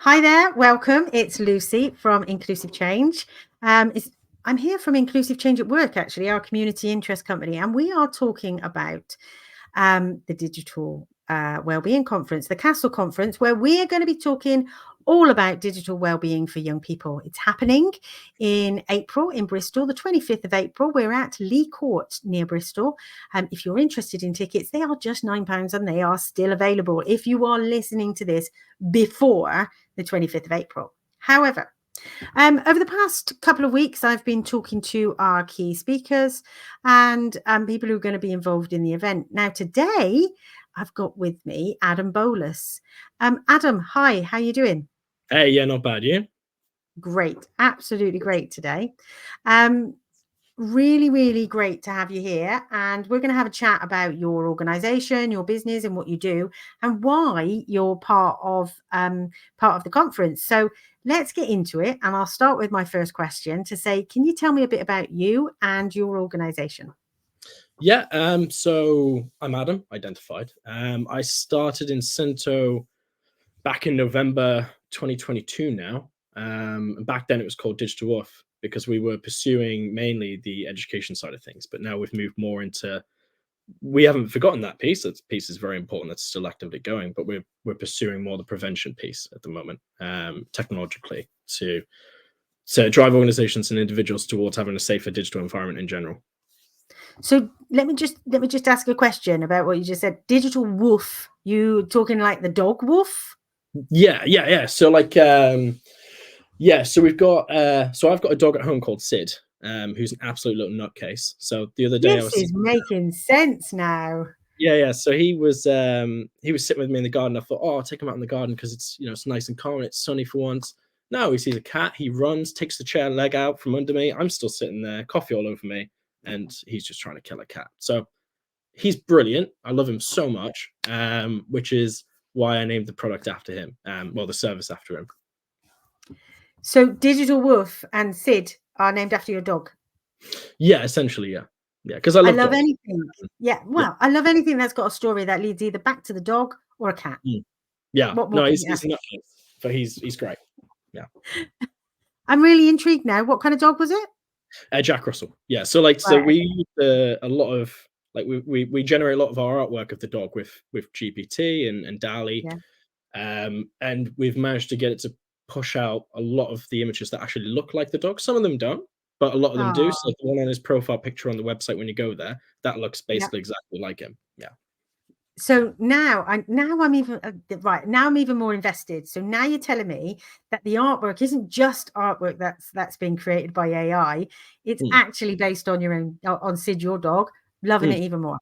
Hi there, welcome. It's Lucy from Inclusive Change. I'm here from Inclusive Change at Work, actually, our community interest company, and we are talking about the digital wellbeing conference, the Castle conference, where we are going to be talking all about digital wellbeing for young people. It's happening in April in Bristol, the 25th of April. We're at Lee Court near Bristol. If you're interested in tickets, they are just £9 and they are still available if you are listening to this before the 25th of April. However, over the past couple of weeks, I've been talking to our key speakers and people who are going to be involved in the event. Now, today, I've got with me Adam Bolas. Adam, hi, how you doing? Hey, yeah, not bad, you? Great, absolutely great today. Really, really great to have you here. And we're going to have a chat about your organization, your business and what you do and why you're part of the conference. So let's get into it. And I'll start with my first question to say, can you tell me a bit about you and your organization? Yeah, so I'm Adam, identified. I started Incinto back in November 2022 now. And back then it was called Digital Woof because we were pursuing mainly the education side of things. But now we've moved more into, we haven't forgotten that piece. That piece is very important. That's still actively going, but we're pursuing more the prevention piece at the moment, technologically to drive organizations and individuals towards having a safer digital environment in general. So let me just ask a question about what you just said. Digital woof. You talking like the dog woof? Yeah. So like, so we've got, so I've got a dog at home called Sid, who's an absolute little nutcase. So the other day This is making sense now. Yeah. So he was sitting with me in the garden. I thought, oh, I'll take him out in the garden because it's, it's nice and calm. It's sunny for once. No, he sees a cat. He runs, takes the chair leg out from under me. I'm still sitting there, coffee all over me, and he's just trying to kill a cat. So he's brilliant. I love him so much, which is why I named the product after him. The service after him. So Digital Woof and Sid are named after your dog? Yeah, essentially, yeah. Yeah, because I love anything. Yeah, well, I love anything that's got a story that leads either back to the dog or a cat. Yeah, no, he's nuts, but he's great. Yeah. I'm really intrigued now. What kind of dog was it? Jack Russell. Yeah, so like, so we use a lot of, like, we generate a lot of our artwork of the dog with GPT and DALL-E, and we've managed to get it to push out a lot of the images that actually look like the dog. Some of them don't, but a lot of them do. So the one on his profile picture on the website when you go there, that looks basically exactly like him. Yeah. So now I'm even more invested. So now you're telling me that the artwork isn't just artwork that's been created by AI. It's actually based on your own, on Sid, your dog. Loving it even more.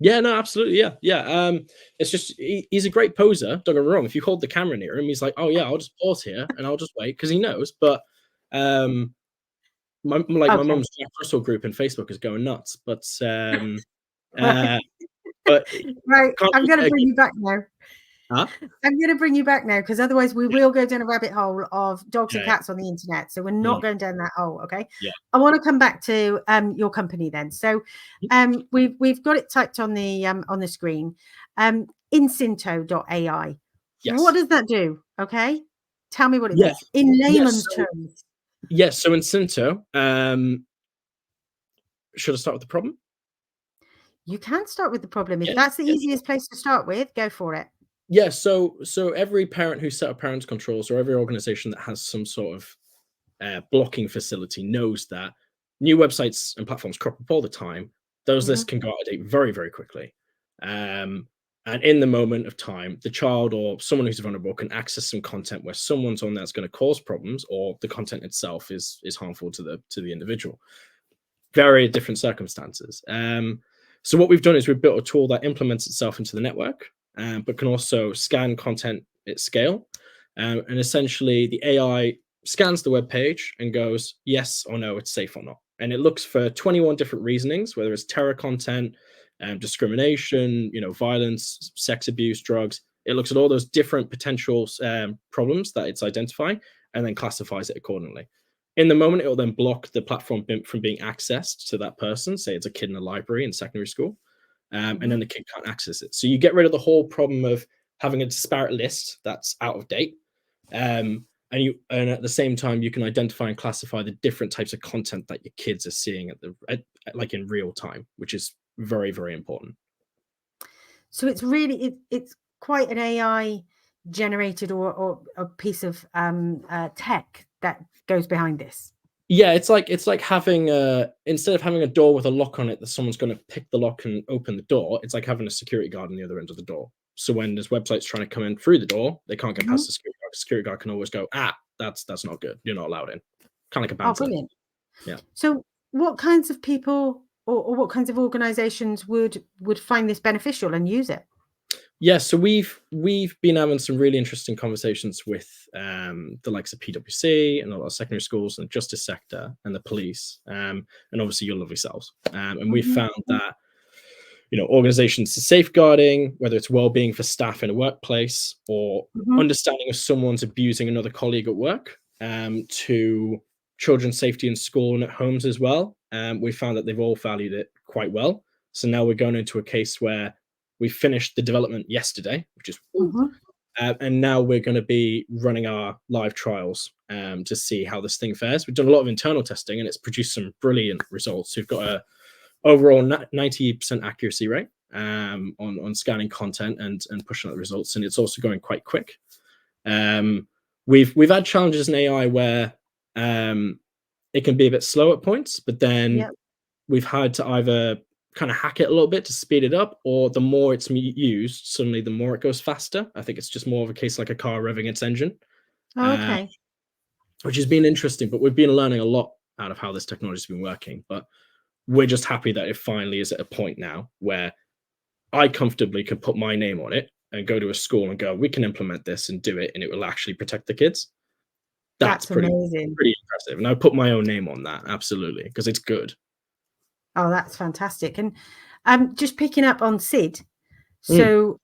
Yeah, no, absolutely. Yeah. It's just, he's a great poser. Don't get me wrong. If you hold the camera near him, he's like, oh yeah, I'll just pause here and I'll just wait because he knows. But my mum's Jack Russell group in Facebook is going nuts. But right, I'm going to bring you back now. Huh? I'm going to bring you back now because otherwise we will go down a rabbit hole of dogs and cats on the internet. So we're not going down that hole. Okay. Yeah. I want to come back to your company then. So we've got it typed on the screen. Incinto.ai. Yes. What does that do? Okay. Tell me what it does in layman's terms. Yes. So Incinto, should I start with the problem? You can start with the problem. If that's the easiest place to start with, go for it. Yeah, so every parent who set up parents controls or every organization that has some sort of blocking facility knows that new websites and platforms crop up all the time. Those lists can go out of date very, very quickly. And in the moment of time, the child or someone who's vulnerable can access some content where someone's on that's going to cause problems or the content itself is harmful to the individual. Very different circumstances. So what we've done is we've built a tool that implements itself into the network, but can also scan content at scale. And essentially the AI scans the web page and goes, yes or no, it's safe or not. And it looks for 21 different reasonings, whether it's terror content, discrimination, violence, sex abuse, drugs. It looks at all those different potential problems that it's identifying and then classifies it accordingly. In the moment, it will then block the platform from being accessed to that person. Say it's a kid in a library in secondary school. And then the kid can't access it. So you get rid of the whole problem of having a disparate list that's out of date. And at the same time, you can identify and classify the different types of content that your kids are seeing like in real time, which is very, very important. So it's really it's quite an AI generated or a piece of tech that goes behind this. Yeah, it's like having instead of having a door with a lock on it that someone's going to pick the lock and open the door, it's like having a security guard on the other end of the door. So when there's websites trying to come in through the door, they can't get past the security guard. The security guard can always go, that's not good. You're not allowed in. Kind of like a Oh, bouncer. brilliant. Yeah. So what kinds of people or what kinds of organizations would find this beneficial and use it? Yeah, so we've been having some really interesting conversations with the likes of PwC and a lot of secondary schools and the justice sector and the police, and obviously your lovely selves. And we found that organizations to safeguarding, whether it's well-being for staff in a workplace or understanding if someone's abusing another colleague at work, to children's safety in school and at homes as well. We found that they've all valued it quite well. So now we're going into a case where we finished the development yesterday, which is and now we're going to be running our live trials to see how this thing fares. We've done a lot of internal testing and it's produced some brilliant results. We've got a overall 90% accuracy rate on scanning content and pushing out the results, and it's also going quite quick. We've had challenges in AI where it can be a bit slow at points, but then we've had to either kind of hack it a little bit to speed it up, or the more it's used, suddenly the more it goes faster. I think it's just more of a case like a car revving its engine. Okay. Which has been interesting, but we've been learning a lot out of how this technology has been working. But we're just happy that it finally is at a point now where I comfortably can put my name on it and go to a school and go, we can implement this and do it, and it will actually protect the kids. That's pretty amazing. Pretty impressive. And I put my own name on that, absolutely, because it's good. Oh, that's fantastic. And just picking up on SID. So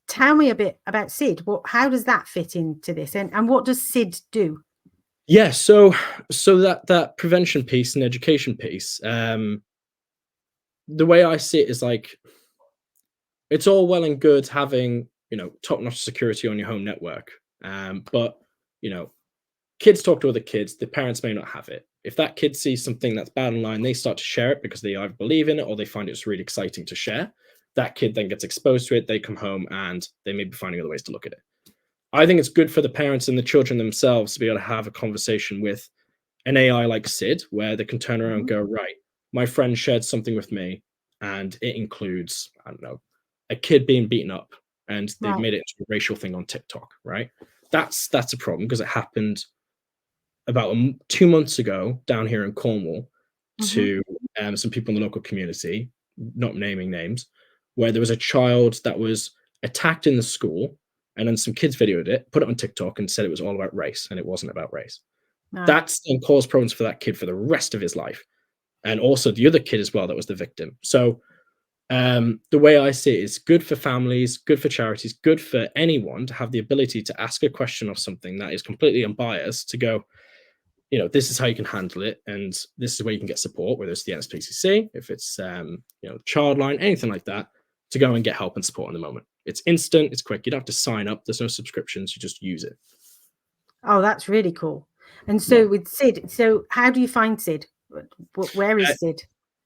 tell me a bit about SID. How does that fit into this? And what does SID do? Yeah, so that prevention piece and education piece, the way I see it is like, it's all well and good having, top-notch security on your home network. But, kids talk to other kids, the parents may not have it. If that kid sees something that's bad online, they start to share it because they either believe in it or they find it's really exciting to share. That kid then gets exposed to it, they come home and they may be finding other ways to look at it. I think it's good for the parents and the children themselves to be able to have a conversation with an AI like SID, where they can turn around and go, right, my friend shared something with me, and it includes, I don't know, a kid being beaten up, and they've made it into a racial thing on TikTok, right? That's a problem because it happened about 2 months ago down here in Cornwall to some people in the local community, not naming names, where there was a child that was attacked in the school, and then some kids videoed it, put it on TikTok, and said it was all about race, and it wasn't about race. That's then caused problems for that kid for the rest of his life, and also the other kid as well that was the victim. So the way I see it is good for families, good for charities, good for anyone to have the ability to ask a question of something that is completely unbiased, to go, this is how you can handle it, and this is where you can get support, whether it's the NSPCC, if it's Childline, anything like that, to go and get help and support in the moment. It's instant, it's quick, you don't have to sign up, there's no subscriptions, you just use it. Oh, that's really cool. And so with SID, so how do you find SID? Where is SID?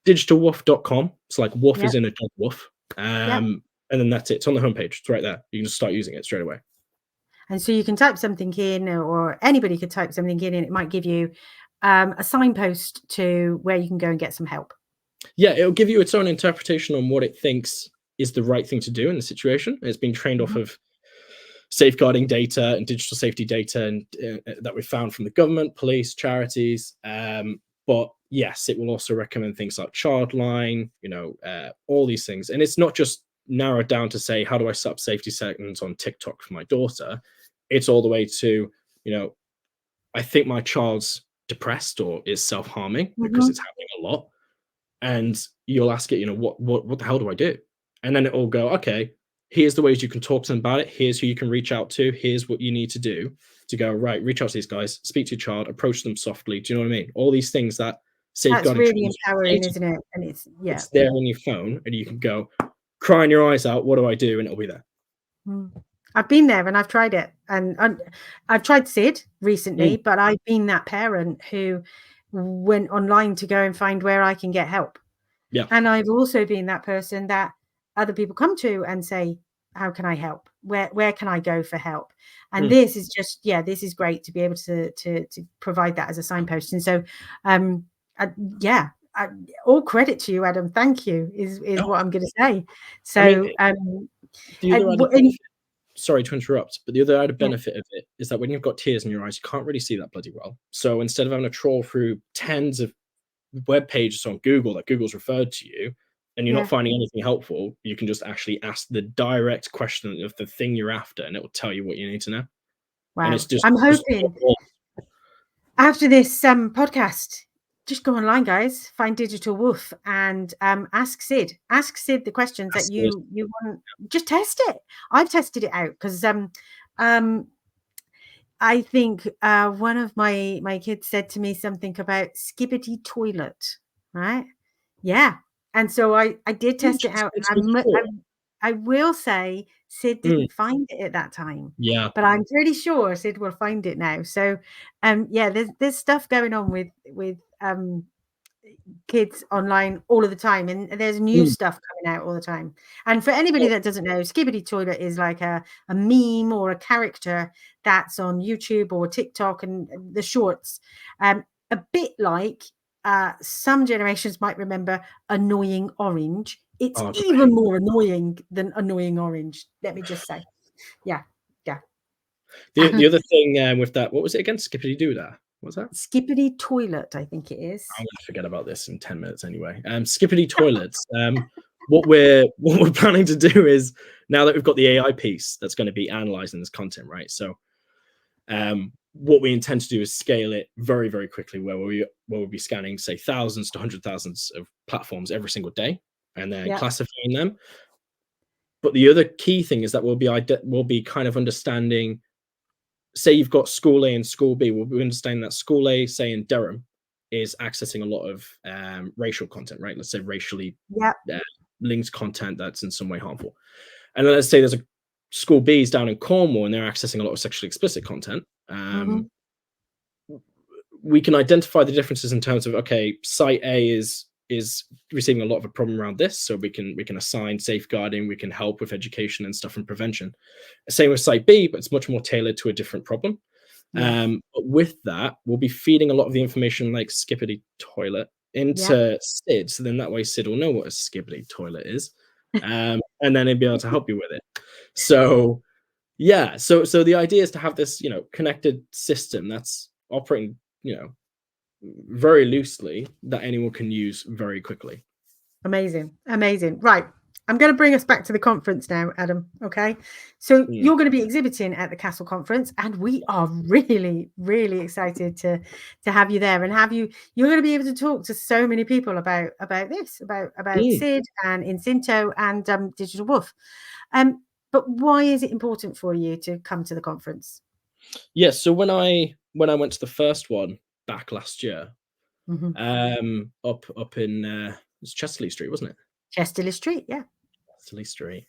Digitalwoof.com. It's like woof is in a dog woof. And then that's it. It's on the homepage. It's right there. You can just start using it straight away. And so you can type something in, or anybody could type something in, and it might give you a signpost to where you can go and get some help. Yeah, it'll give you its own interpretation on what it thinks is the right thing to do in the situation. It's been trained off of safeguarding data and digital safety data and that we found from the government, police, charities. But yes, it will also recommend things like Childline, all these things. And it's not just narrowed down to say, how do I set up safety settings on TikTok for my daughter? It's all the way to, I think my child's depressed or is self-harming because it's happening a lot. And you'll ask it, what the hell do I do? And then it will go, okay, here's the ways you can talk to them about it. Here's who you can reach out to. Here's what you need to do to go, right, reach out to these guys, speak to your child, approach them softly. Do you know what I mean? All these things that safeguarding. That's really empowering, isn't it? And it's there on your phone, and you can go, crying your eyes out, what do I do? And it'll be there. I've been there and I've tried it, and I've tried Sid recently, but I've been that parent who went online to go and find where I can get help. Yeah. And I've also been that person that other people come to and say, how can I help? Where can I go for help? And this is just, this is great to be able to provide that as a signpost. And so, all credit to you, Adam. Thank you is what I'm going to say. So, I mean, the other added benefit, sorry to interrupt, but the other added benefit of it is that when you've got tears in your eyes, you can't really see that bloody well. So instead of having to trawl through tens of web pages on Google that Google's referred to you, and you're not finding anything helpful, you can just actually ask the direct question of the thing you're after, and it will tell you what you need to know. Wow. And it's just, I'm hoping after this podcast, just go online, guys, find Digital Woof and ask Sid the questions that you want. Just test it. I've tested it out because I think one of my kids said to me something about skibbity toilet, right? Yeah. And so I did test it out. And I will say Sid didn't find it at that time. Yeah. But I'm pretty sure Sid will find it now. So there's stuff going on with kids online all of the time, and there's new stuff coming out all the time. And for anybody that doesn't know, skibbity toilet is like a meme or a character that's on YouTube or TikTok and the shorts, a bit like some generations might remember annoying orange. It's even more annoying than annoying orange, let me just say. The other thing with that, what was it again? Skippity doo dah. What's that? Skippity toilet, I think it is. I'm gonna forget about this in 10 minutes anyway. Skippity toilets. What we're planning to do is, now that we've got the AI piece that's going to be analyzing this content, right? So what we intend to do is scale it very, very quickly, where we'll be scanning, say, thousands to hundred thousands of platforms every single day, and then classifying them. But the other key thing is that we'll be kind of understanding, say you've got school A and school B, we'll be understanding that school A, say in Durham, is accessing a lot of racial content, right? Let's say racially linked content that's in some way harmful. And then let's say there's a school B's down in Cornwall and they're accessing a lot of sexually explicit content. We can identify the differences in terms of, okay, site A is receiving a lot of a problem around this, so we can assign safeguarding, we can help with education and stuff and prevention. Same with site B, but it's much more tailored to a different problem. But with that, we'll be feeding a lot of the information like skippity toilet into Sid, so then that way Sid will know what a skippity toilet is, and then he'll be able to help you with it. So so the idea is to have this connected system that's operating very loosely, that anyone can use very quickly. Amazing. Right, I'm going to bring us back to the conference now, Adam. Okay, so you're going to be exhibiting at the Castle Conference, and we are really, really excited to have you there and have you're going to be able to talk to so many people about this, about Sid and Incinto and Digital Woof. But why is it important for you to come to the conference? Yes, so when I went to the first one back last year, up in it's Chesterley Street, wasn't it? Chesterley Street, yeah. Chesterley Street.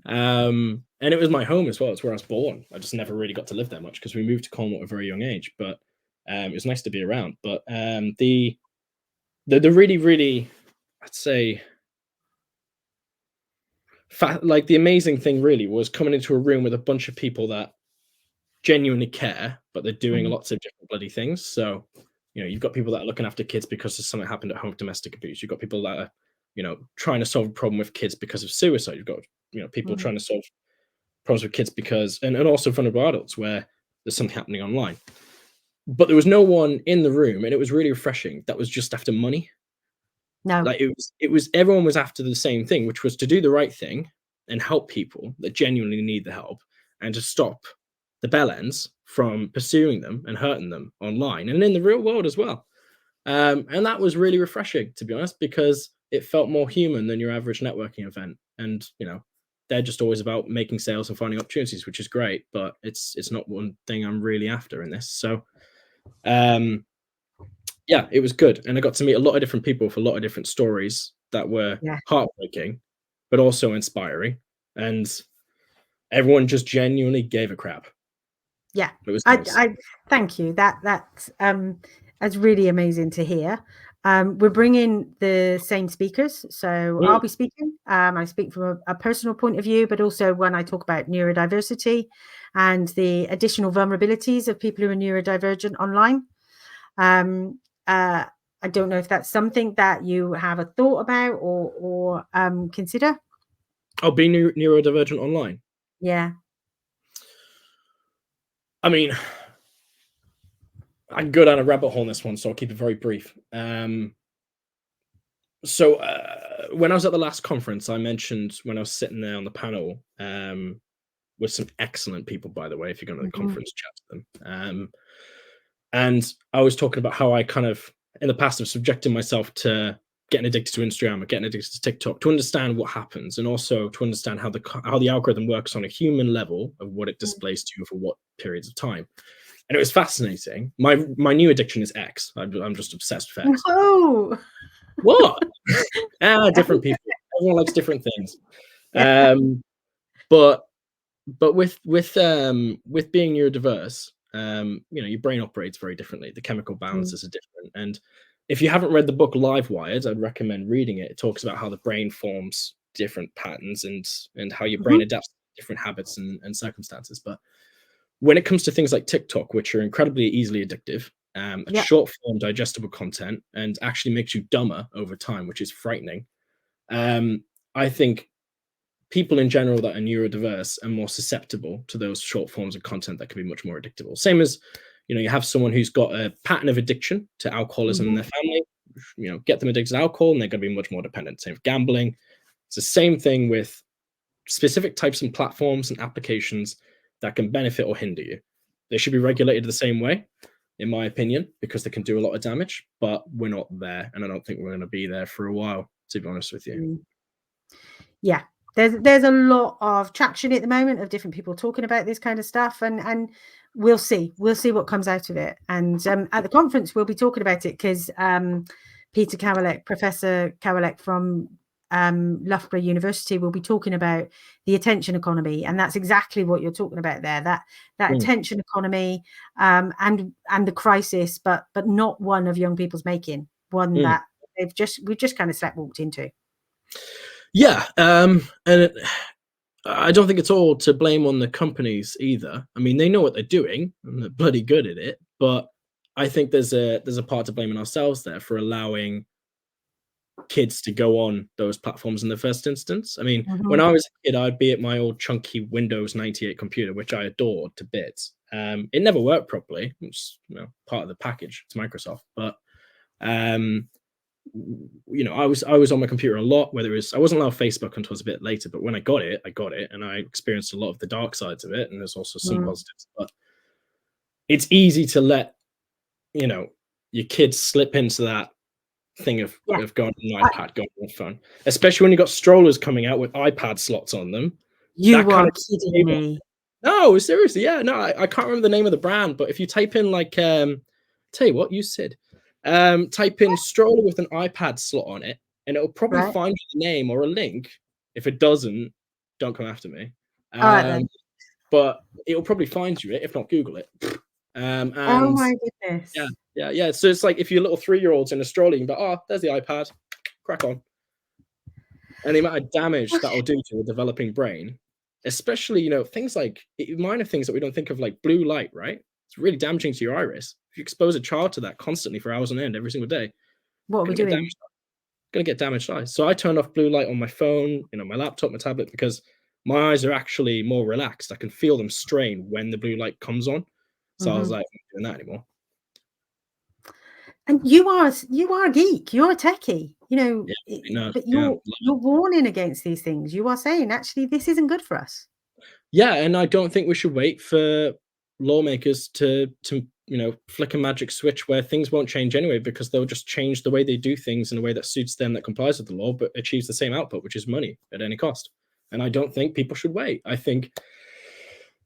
And it was my home as well. It's where I was born. I just never really got to live there much because we moved to Cornwall at a very young age. But it was nice to be around. But the really, really, I'd say, like the amazing thing really was coming into a room with a bunch of people that genuinely care, but they're doing lots of different bloody things. So you've got people that are looking after kids because of something happened at home, domestic abuse. You've got people that are trying to solve a problem with kids because of suicide. You've got people trying to solve problems with kids because and also vulnerable adults where there's something happening online. But there was no one in the room, and it was really refreshing, that was just after money. No, like it was everyone was after the same thing, which was to do the right thing and help people that genuinely need the help, and to stop the bellends from pursuing them and hurting them online and in the real world as well. And that was really refreshing, to be honest, because it felt more human than your average networking event. And they're just always about making sales and finding opportunities, which is great, but it's not one thing I'm really after in this. So it was good, and I got to meet a lot of different people with a lot of different stories that were heartbreaking but also inspiring. And Everyone just genuinely gave a crap. Yeah, It was nice. I thank you. That's really amazing to hear. We're bringing the same speakers, so I'll be speaking. I speak from a personal point of view, but also when I talk about neurodiversity and the additional vulnerabilities of people who are neurodivergent online. I don't know if that's something that you have a thought about or consider. Oh, being neurodivergent online. Yeah. I mean, I can go down a rabbit hole on this one, so I'll keep it very brief. So when I was at the last conference, I mentioned when I was sitting there on the panel with some excellent people, by the way, if you're going to the conference, chat to them. And I was talking about how I kind of, in the past, have subjected myself to getting addicted to Instagram or getting addicted to TikTok to understand what happens, and also to understand how the algorithm works on a human level of what it displays to you for what periods of time. And it was fascinating. My new addiction is X. I'm just obsessed with X. Oh, what? Different people. Everyone likes different things. Yeah. But with being neurodiverse, your brain operates very differently. The chemical balances are different. And if you haven't read the book Live Wired, I'd recommend reading it. It talks about how the brain forms different patterns and how your brain adapts to different habits and circumstances. But when it comes to things like TikTok, which are incredibly easily addictive, short form digestible content, and actually makes you dumber over time, which is frightening. I think people in general that are neurodiverse are more susceptible to those short forms of content that can be much more addictable. Same as, you have someone who's got a pattern of addiction to alcoholism in their family, get them addicted to alcohol and they're going to be much more dependent. Same with gambling. It's the same thing with specific types and platforms and applications that can benefit or hinder you. They should be regulated the same way, in my opinion, because they can do a lot of damage, but we're not there. And I don't think we're going to be there for a while, to be honest with you. Yeah. There's a lot of traction at the moment of different people talking about this kind of stuff, and we'll see what comes out of it. And at the conference, we'll be talking about it because Professor Kowalek from Loughborough University will be talking about the attention economy, and that's exactly what you're talking about there. That attention economy and the crisis, but not one of young people's making. One that we've just kind of sleepwalked into. Yeah, and I don't think it's all to blame on the companies either. I mean, they know what they're doing and they're bloody good at it, but I think there's a part to blame in ourselves there for allowing kids to go on those platforms in the first instance. I mean, when I was a kid, I'd be at my old chunky Windows 98 computer, which I adored to bits. It never worked properly, which is part of the package. It's Microsoft, but I was on my computer a lot, whether it was, I wasn't allowed Facebook until it was a bit later, but when I got it, and I experienced a lot of the dark sides of it, and there's also some positives, but it's easy to let, your kids slip into that thing of going on an iPad, going on a phone, especially when you've got strollers coming out with iPad slots on them. You are kidding me. No, seriously, yeah, no, I can't remember the name of the brand, but if you type in tell you what, you said, type in stroller with an iPad slot on it, and it'll probably find you the name or a link. If it doesn't, don't come after me. But it'll probably find you it, if not Google it. And oh my goodness. Yeah. So it's like if your little 3-year-old's in a stroller, you can be, oh, there's the iPad, crack on. And the amount of damage that will do to a developing brain, especially, things like minor things that we don't think of, like blue light, right? It's really damaging to your iris. If you expose a child to that constantly for hours on end every single day, what are we doing? Going to get damaged eyes. So I turned off blue light on my phone, my laptop, my tablet, because my eyes are actually more relaxed. I can feel them strain when the blue light comes on. So I was like, I'm not doing that anymore. And you are a geek. You're a techie, but you're warning against these things. You are saying, actually, this isn't good for us. Yeah, and I don't think we should wait for lawmakers to flick a magic switch where things won't change anyway, because they'll just change the way they do things in a way that suits them, that complies with the law, but achieves the same output, which is money at any cost. And I don't think people should wait. I think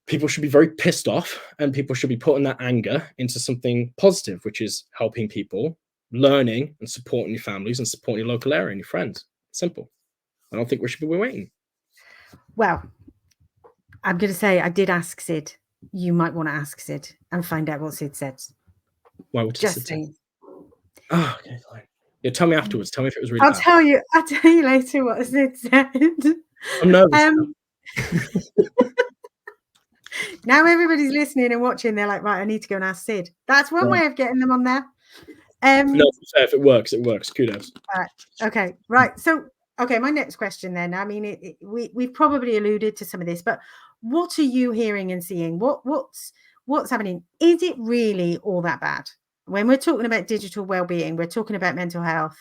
people should be very pissed off, and people should be putting that anger into something positive, which is helping people, learning and supporting your families and supporting your local area and your friends. Simple. I don't think we should be waiting. Well, I'm going to say I did ask Sid. You might want to ask Sid and find out what Sid said. Why would Just Sid? saying. Oh, okay, fine. Yeah, tell me afterwards. Tell me if it was really I'll bad. tell you later what Sid said. I'm nervous. Now everybody's listening and watching. They're like, right, I need to go and ask Sid. That's one way of getting them on there. No, if it works, it works. Kudos. Okay, right. So, okay, my next question then. I mean, we've probably alluded to some of this, but what are you hearing and seeing? What's happening? Is it really all that bad? When we're talking about digital well-being, we're talking about mental health.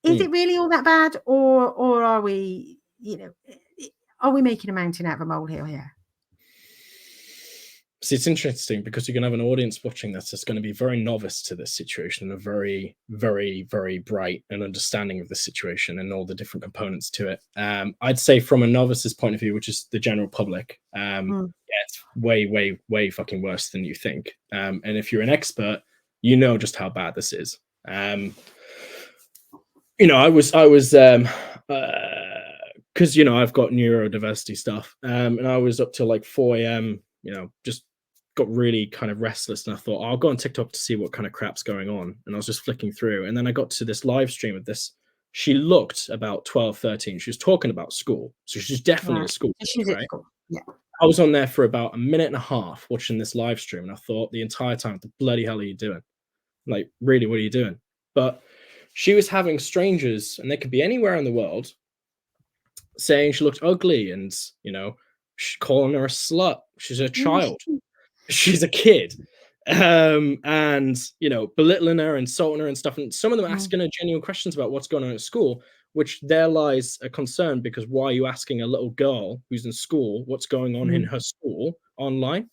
Is it really all that bad, or are we, are we making a mountain out of a molehill here? See, it's interesting because you're going to have an audience watching this that's going to be very novice to this situation and very, very, very bright and understanding of the situation and all the different components to it. I'd say from a novice's point of view, which is the general public, yeah, it's way, way, way fucking worse than you think. And if you're an expert, you know just how bad this is. I was because I've got neurodiversity stuff, and I was up till like 4 a.m. Just got really kind of restless, and I thought, I'll go on TikTok to see what kind of crap's going on. And I was just flicking through, and then I got to this live stream of this. She looked about 12, 13. She was talking about school, so she's definitely a school teacher, right? School. Yeah. I was on there for about a minute and a half watching this live stream, and I thought the entire time, what the bloody hell are you doing? Like, really, what are you doing? But she was having strangers, and they could be anywhere in the world, saying she looked ugly and, calling her a slut. She's a child. She's a kid. And, belittling her, insulting her and stuff. And some of them asking her genuine questions about what's going on at school, which there lies a concern, because why are you asking a little girl who's in school what's going on in her school online?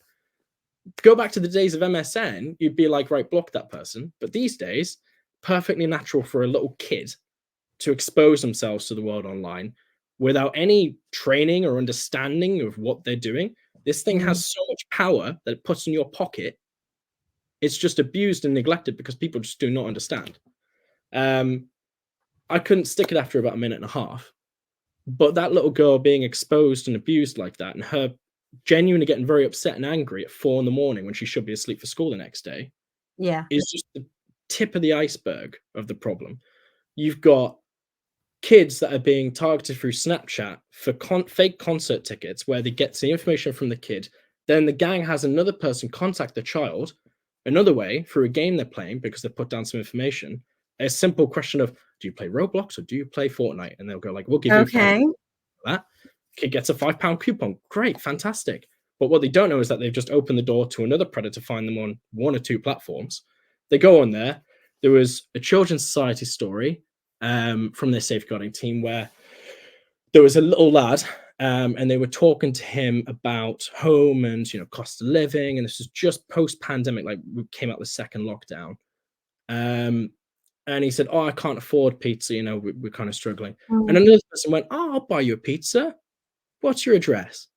Go back to the days of MSN, you'd be like, right, block that person. But these days, perfectly natural for a little kid to expose themselves to the world online without any training or understanding of what they're doing. This thing has so much power that it puts in your pocket. It's just abused and neglected because people just do not understand. I couldn't stick it after about a minute and a half. But that little girl being exposed and abused like that, and her genuinely getting very upset and angry at 4 a.m. when she should be asleep for school the next day, is just the tip of the iceberg of the problem. You've got kids that are being targeted through Snapchat for fake concert tickets, where they get the information from the kid. Then the gang has another person contact the child another way through a game they're playing, because they've put down some information. A simple question of, do you play Roblox or do you play Fortnite? And they'll go like, we'll give you £5 for that. Kid gets a £5 coupon. Great, fantastic. But what they don't know is that they've just opened the door to another predator to find them on 1 or 2 platforms. They go on there. There was a Children's Society story from their safeguarding team where there was a little lad, and they were talking to him about home and cost of living, and this was just post-pandemic, like we came out the second lockdown, and he said, I can't afford pizza, we're kind of struggling. And another person went, I'll buy you a pizza. What's your address?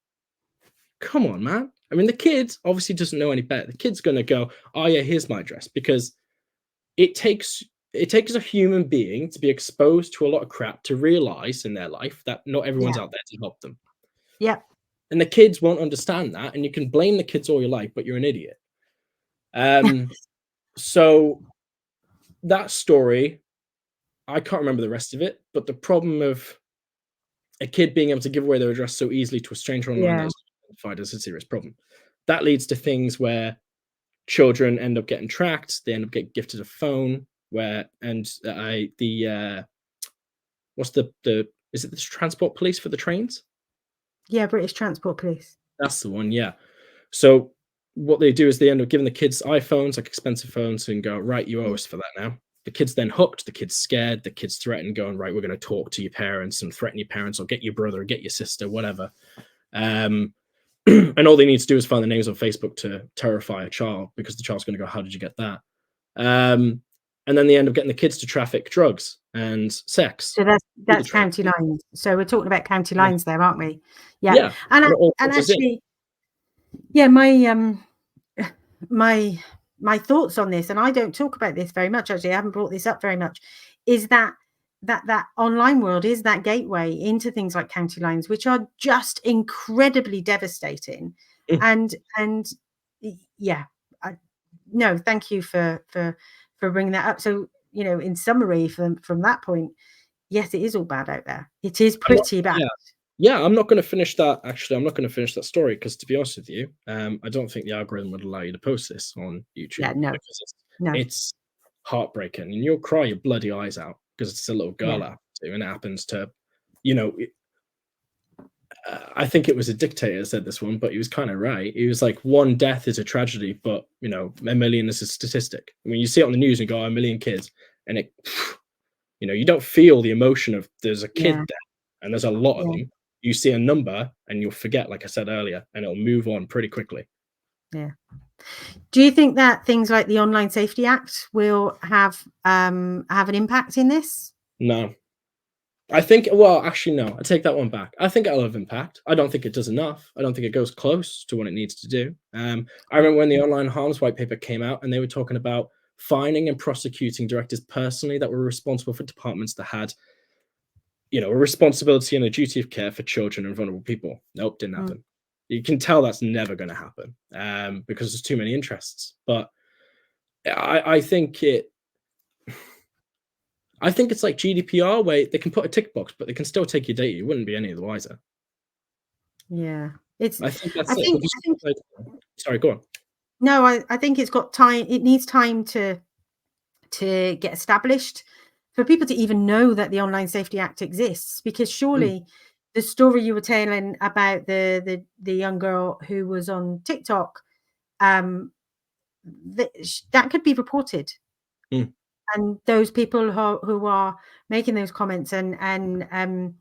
Come on, man. I mean, the kid obviously doesn't know any better. The kid's going to go, oh yeah, here's my address, because it takes a human being to be exposed to a lot of crap to realize in their life that not everyone's out there to help them. Yeah. And the kids won't understand that. And you can blame the kids all you like, but you're an idiot. So that story, I can't remember the rest of it, but the problem of a kid being able to give away their address so easily to a stranger online is identified as a serious problem. That leads to things where children end up getting tracked. They end up getting gifted a phone what's is it the transport police for the trains? Yeah, British Transport Police. That's the one, yeah. So what they do is they end up giving the kids iPhones, like expensive phones, and go, right, you owe us for that now. The kid's then hooked, the kid's scared, the kid's threatened, going, right, we're going to talk to your parents and threaten your parents, or get your brother or get your sister, whatever. And all they need to do is find the names on Facebook to terrify a child, because the child's going to go, how did you get that? And then they end up getting the kids to traffic drugs and sex. So that's county lines. So we're talking about county lines there, aren't we? Yeah. Yeah. And actually, yeah, my thoughts on this, and I don't talk about this very much, actually, I haven't brought this up very much, is that that online world is that gateway into things like county lines, which are just incredibly devastating. Mm. And yeah, no, thank you for bringing that up. So, you know, in summary, from that point, yes, it is all bad out there. It is I'm not, pretty bad. yeah, yeah. I'm not going to finish that. Actually, I'm not going to finish that story because, to be honest with you, I don't think the algorithm would allow you to post this on Yeah, YouTube no, because no, it's heartbreaking, and you'll cry your bloody eyes out because it's a little girl yeah, out too, and it happens to, you know. I think it was a dictator said this one, but he was kind of right. He was like, one death is a tragedy, but you know, a million is a statistic. I mean, you see it on the news and you go, oh, a million kids, and it, you know, you don't feel the emotion of there's a yeah, kid there and there's a lot of yeah, them. You see a number and you'll forget, like I said earlier, and it'll move on pretty quickly. yeah. Do you think that things like the Online Safety Act will have an impact in this? No, I think, well, actually, no, I take that one back. I think it'll have impact. I don't think it does enough. I don't think it goes close to what it needs to do. I remember when the online harms white paper came out and they were talking about finding and prosecuting directors personally that were responsible for departments that had, you know, a responsibility and a duty of care for children and vulnerable people. Nope, didn't Mm, happen. You can tell that's never going to happen because there's too many interests. But I think it. I think it's like GDPR, where they can put a tick box, but they can still take your data. You wouldn't be any the wiser. yeah, it's. I think I that's it. think. Because, I think. like, sorry, go on. No, I think it's got time. It needs time to get established for people to even know that the Online Safety Act exists. Because Mm, surely, the story you were telling about the young girl who was on TikTok, um, that could be reported, mm. and those people who are making those comments and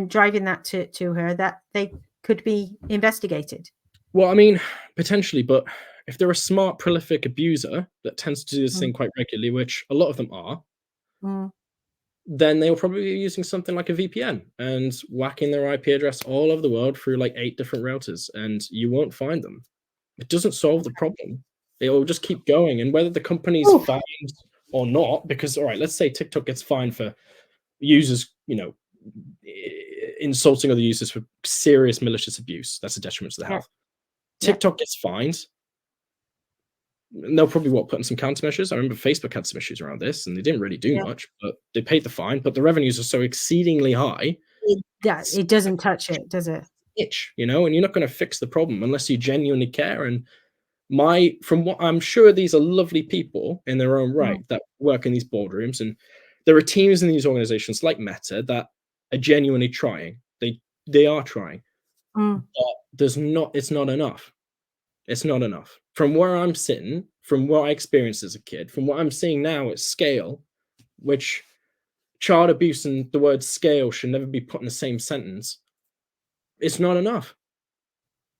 driving that to her, that they could be investigated. Well, I mean, potentially, but if they're a smart, prolific abuser that tends to do this Mm, thing quite regularly, which a lot of them are, mm, then they'll probably be using something like a VPN and whacking their IP address all over the world through like 8 different routers, and you won't find them. It doesn't solve the problem. It will just keep going, and whether the company's oof, fined or not, because all right, let's say TikTok gets fined for users, you know, insulting other users for serious malicious abuse. That's a detriment to the yeah, health. yeah, TikTok gets fined. And they'll probably put in some countermeasures. I remember Facebook had some issues around this, and they didn't really do yeah. much, but they paid the fine. But the revenues are so exceedingly high, it's It doesn't touch it, does it? itch, you know, and you're not going to fix the problem unless you genuinely care. And from what I'm sure, these are lovely people in their own Mm, right that work in these boardrooms, and there are teams in these organizations like Meta that are genuinely trying. They are trying, mm, but it's not enough. It's not enough. From where I'm sitting, from what I experienced as a kid, from what I'm seeing now at scale, which child abuse and the word scale should never be put in the same sentence, it's not enough.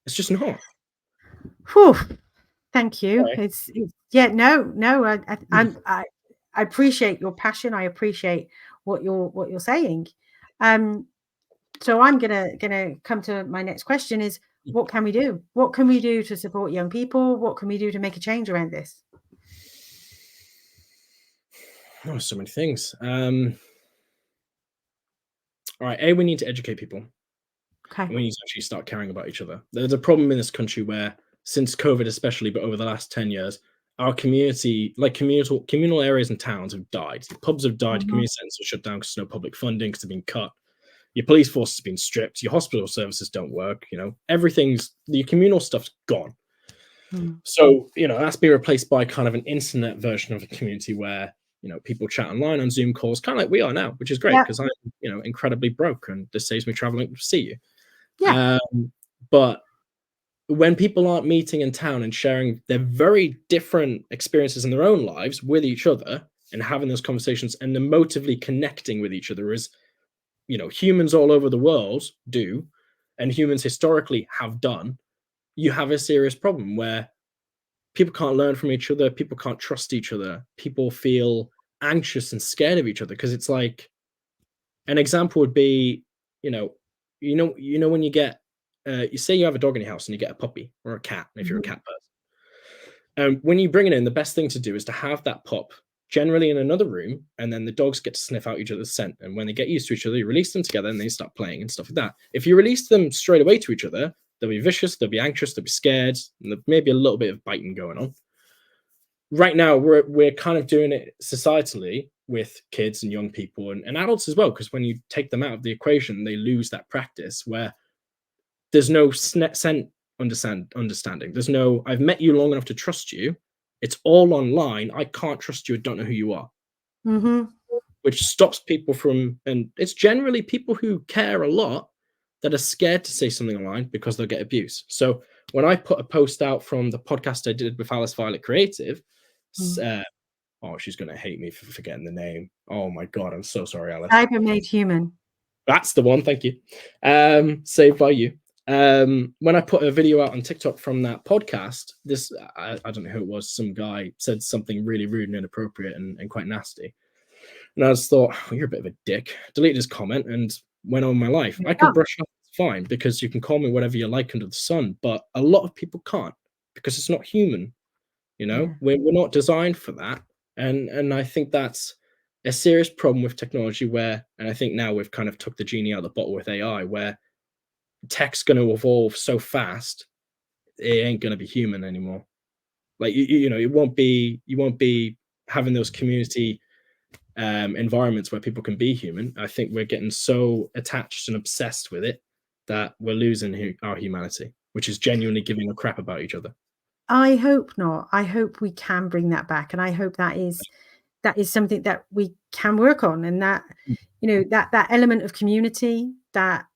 It's just not. whew. Thank you. Sorry. It's yeah, no, I appreciate your passion. I appreciate what you're saying. Um, so I'm gonna come to my next question is, what can we do? What can we do to support young people? What can we do to make a change around this? Oh, so many things. All right. A, we need to educate people. Okay. We need to actually start caring about each other. There's a problem in this country where, since COVID especially, but over the last 10 years, our community, like communal areas and towns have died. Pubs have died, Mhm, community centres are shut down because no public funding, because they've been cut. Your police force has been stripped, your hospital services don't work, you know, the communal stuff's gone. mm, So, you know, that's been replaced by kind of an internet version of a community where, you know, people chat online on Zoom calls, kind of like we are now, which is great yeah, because I'm, you know, incredibly broke and this saves me traveling to see you. yeah, But when people aren't meeting in town and sharing their very different experiences in their own lives with each other and having those conversations and emotively connecting with each other, as you know, humans all over the world do, and humans historically have done, you have a serious problem where people can't learn from each other, people can't trust each other, people feel anxious and scared of each other because it's like, an example would be, you know, when you get, you say you have a dog in your house and you get a puppy or a cat, if you're a mhm, cat person. And when you bring it in, the best thing to do is to have that pup generally in another room, and then the dogs get to sniff out each other's scent. And when they get used to each other, you release them together and they start playing and stuff like that. If you release them straight away to each other, they'll be vicious, they'll be anxious, they'll be scared, and there may be a little bit of biting going on. Right now, we're kind of doing it societally with kids and young people and adults as well, because when you take them out of the equation, they lose that practice where there's no scent understanding. There's no, I've met you long enough to trust you. It's all online. I can't trust you. I don't know who you are. Mm-hmm. Which stops people from, and it's generally people who care a lot that are scared to say something online because they'll get abuse. So when I put a post out from the podcast I did with Alice Violet Creative, oh, she's going to hate me for forgetting the name. Oh my God, I'm so sorry, Alice. Cyber Made Human. That's the one. Thank you. Saved by you. When I put a video out on TikTok from that podcast, this, I don't know who it was, some guy said something really rude and inappropriate and quite nasty. And I just thought, well, you're a bit of a dick. Deleted his comment and went on my life. I can brush off, it's fine, because you can call me whatever you like under the sun, but a lot of people can't, because it's not human. You know, we're not designed for that. And I think that's a serious problem with technology where, and I think now we've kind of took the genie out of the bottle with AI, where tech's going to evolve so fast, it ain't going to be human anymore. Like, you know, you won't be having those community environments where people can be human. I think we're getting so attached and obsessed with it that we're losing our humanity, which is genuinely giving a crap about each other. I hope not. I hope we can bring that back, and I hope that is something that we can work on, and that, you know, that element of community, that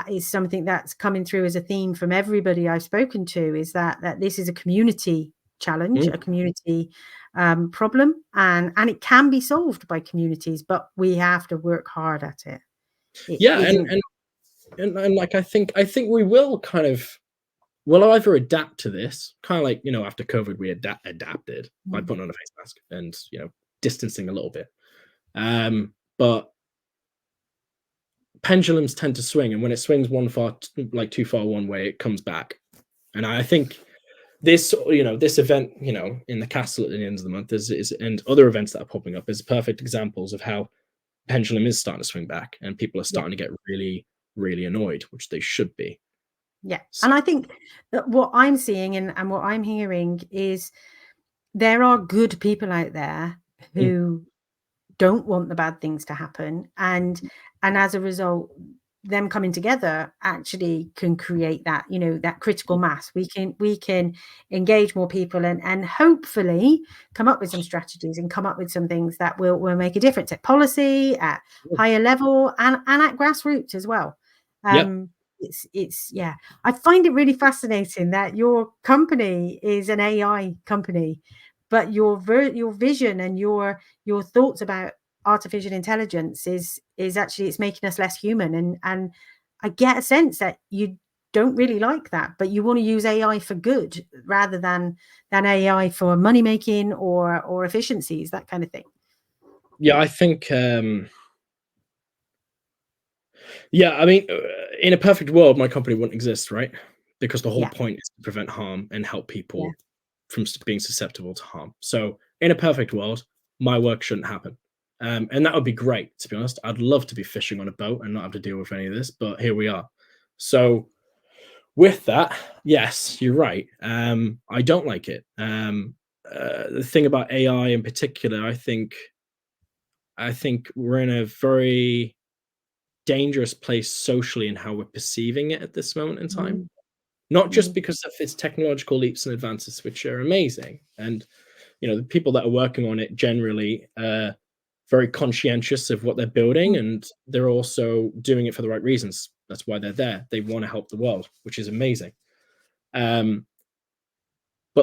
is something that's coming through as a theme from everybody I've spoken to, is that this is a community challenge, a community problem, and it can be solved by communities, but we have to work hard at it. And like I think we will kind of, we'll either adapt to this, kind of like, you know, after COVID we adapted by putting on a face mask and, you know, distancing a little bit, but pendulums tend to swing, and when it swings too far one way, it comes back. And I think this, you know, this event, you know, in the castle at the end of the month and other events that are popping up is perfect examples of how pendulum is starting to swing back, and people are starting to get really, really annoyed, which they should be. Yeah. And I think that what I'm seeing and what I'm hearing is there are good people out there who don't want the bad things to happen, and as a result, them coming together actually can create that, you know, that critical mass. We can engage more people and hopefully come up with some strategies and come up with some things that will make a difference at policy, at higher level, and at grassroots as well. It's I find it really fascinating that your company is an AI company, but your vision and your thoughts about artificial intelligence is actually, it's making us less human, and I get a sense that you don't really like that, but you want to use AI for good rather than AI for money making or efficiencies, that kind of thing. I think I mean, in a perfect world, my company wouldn't exist, right? Because the whole point is to prevent harm and help people from being susceptible to harm. So in a perfect world, my work shouldn't happen. And that would be great, to be honest. I'd love to be fishing on a boat and not have to deal with any of this, but here we are. So with that, yes, you're right. I don't like it. The thing about AI in particular, I think we're in a very dangerous place socially in how we're perceiving it at this moment in time. Not just because of its technological leaps and advances, which are amazing, and, you know, the people that are working on it generally very conscientious of what they're building, and they're also doing it for the right reasons. That's why they're there. They want to help the world, which is amazing. But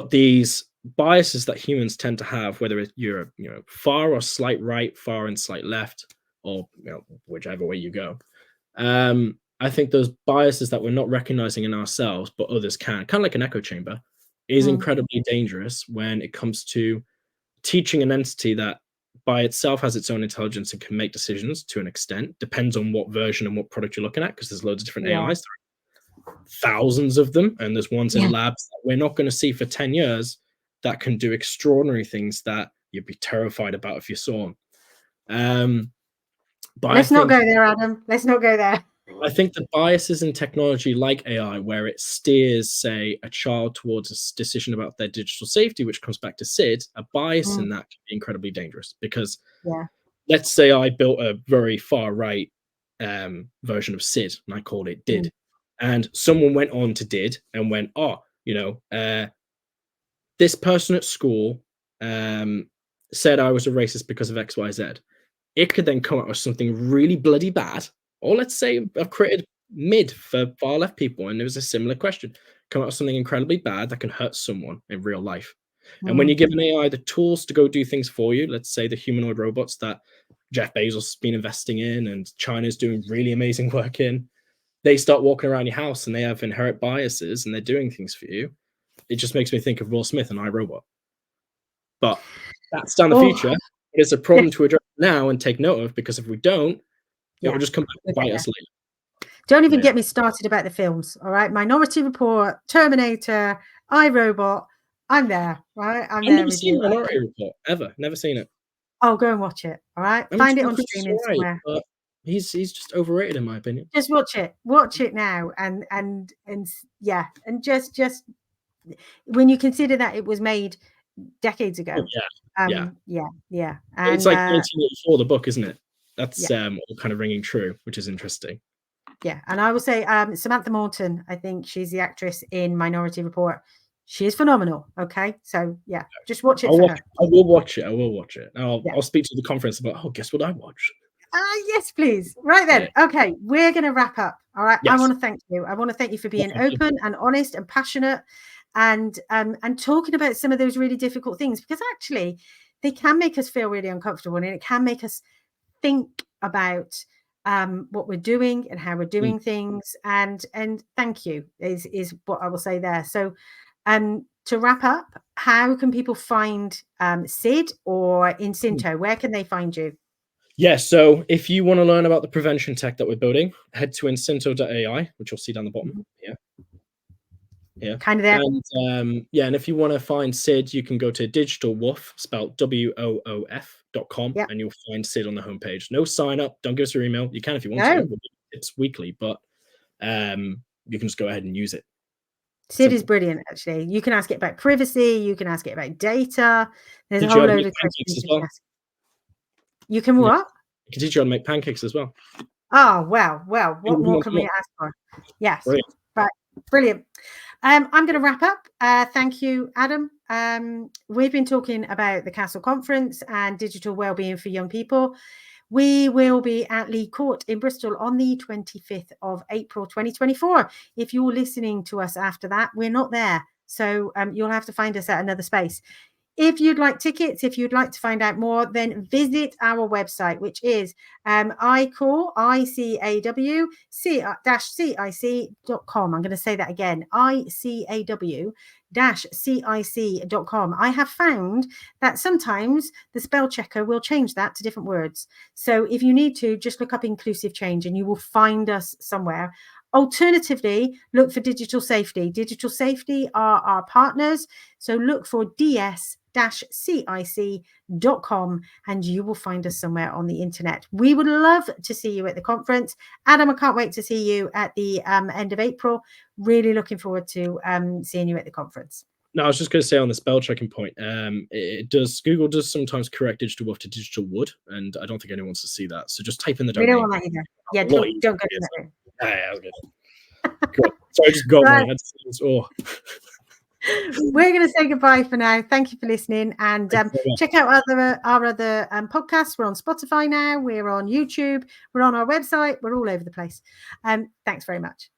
these biases that humans tend to have, whether you're, you know, far or slight right, far and slight left, or, you know, whichever way you go, I think those biases that we're not recognizing in ourselves, but others can, kind of like an echo chamber, is incredibly dangerous when it comes to teaching an entity that by itself has its own intelligence and can make decisions to an extent. Depends on what version and what product you're looking at, because there's loads of different AIs, thousands of them, and there's ones in labs that we're not going to see for 10 years that can do extraordinary things that you'd be terrified about if you saw them. But let's not go there, Adam. Let's not go there. I think the biases in technology like AI, where it steers, say, a child towards a decision about their digital safety, which comes back to SID, a bias in that can be incredibly dangerous. Because let's say I built a very far right version of SID, and I called it DID. And someone went on to DID and went, this person at school said I was a racist because of X, Y, Z. It could then come out with something really bloody bad. Or let's say I've created mid for far left people, and there was a similar question. Come out with something incredibly bad that can hurt someone in real life. And when you give an AI the tools to go do things for you, let's say the humanoid robots that Jeff Bezos has been investing in and China's doing really amazing work in, they start walking around your house and they have inherent biases and they're doing things for you. It just makes me think of Will Smith and iRobot. But that's down the future. It's a problem to address now and take note of, because if we don't, it will just come back and bite us later. Don't even get me started about the films, all right? Minority Report, Terminator, iRobot. I'm there, right? I've never seen Minority Report, ever. Never seen it. Oh, go and watch it, all right? Find it on streaming somewhere. But he's just overrated, in my opinion. Just watch it. Watch it now. And just when you consider that it was made decades ago. And it's like 1984, the book, isn't it? That's all kind of ringing true, which is interesting. Yeah, and I will say Samantha Morton, I think she's the actress in Minority Report. She is phenomenal. Okay, so just watch it. I will watch it. I'll speak to the conference about. Guess what I watched? Yes, please. Right then. Okay, we're going to wrap up. All right. Yes. I want to thank you. I want to thank you for being open and honest and passionate, and talking about some of those really difficult things, because actually they can make us feel really uncomfortable, and it can make us think about what we're doing and how we're doing things. And thank you is what I will say there. So to wrap up, how can people find SID or Incinto? Where can they find you? Yeah, so if you want to learn about the prevention tech that we're building, head to Incinto.ai, which you'll see down the bottom here. Yeah, kind of there. And and if you want to find SID, you can go to Digital Woof, spelled WOOF.com, and you'll find SID on the homepage. No sign up. Don't give us your email. You can if you want to. It's weekly, but you can just go ahead and use it. SID is brilliant, actually. You can ask it about privacy. You can ask it about data. There's a whole load of questions you can ask. You can what? I can teach you how to make pancakes as well. Oh, well, what more can we ask for? Yes. Brilliant. Right. Brilliant. I'm going to wrap up. Thank you, Adam. We've been talking about the Castle Conference and digital wellbeing for young people. We will be at Lee Court in Bristol on the 25th of April, 2024. If you're listening to us after that, we're not there. So you'll have to find us at another space. If you'd like tickets, if you'd like to find out more, then visit our website, which is ICAW-CIC.com. I'm going to say that again, ICAW-CIC.com. I have found that sometimes the spell checker will change that to different words. So if you need to, just look up Inclusive Change and you will find us somewhere. Alternatively, look for Digital Safety. Digital Safety are our partners. So look for ds-cic.com and you will find us somewhere on the internet. We would love to see you at the conference. Adam, I can't wait to see you at the end of April. Really looking forward to seeing you at the conference. No, I was just going to say on the spell checking point, Google does sometimes correct digital wolf to digital wood, and I don't think anyone wants to see that. So just type in the domain. We don't want that either. Yeah, don't go to that route. That was good. Cool. Sorry, I just got right. me. We're going to say goodbye for now. Thank you for listening, and check out our other podcasts. We're on Spotify now. We're on YouTube. We're on our website. We're all over the place. Thanks very much.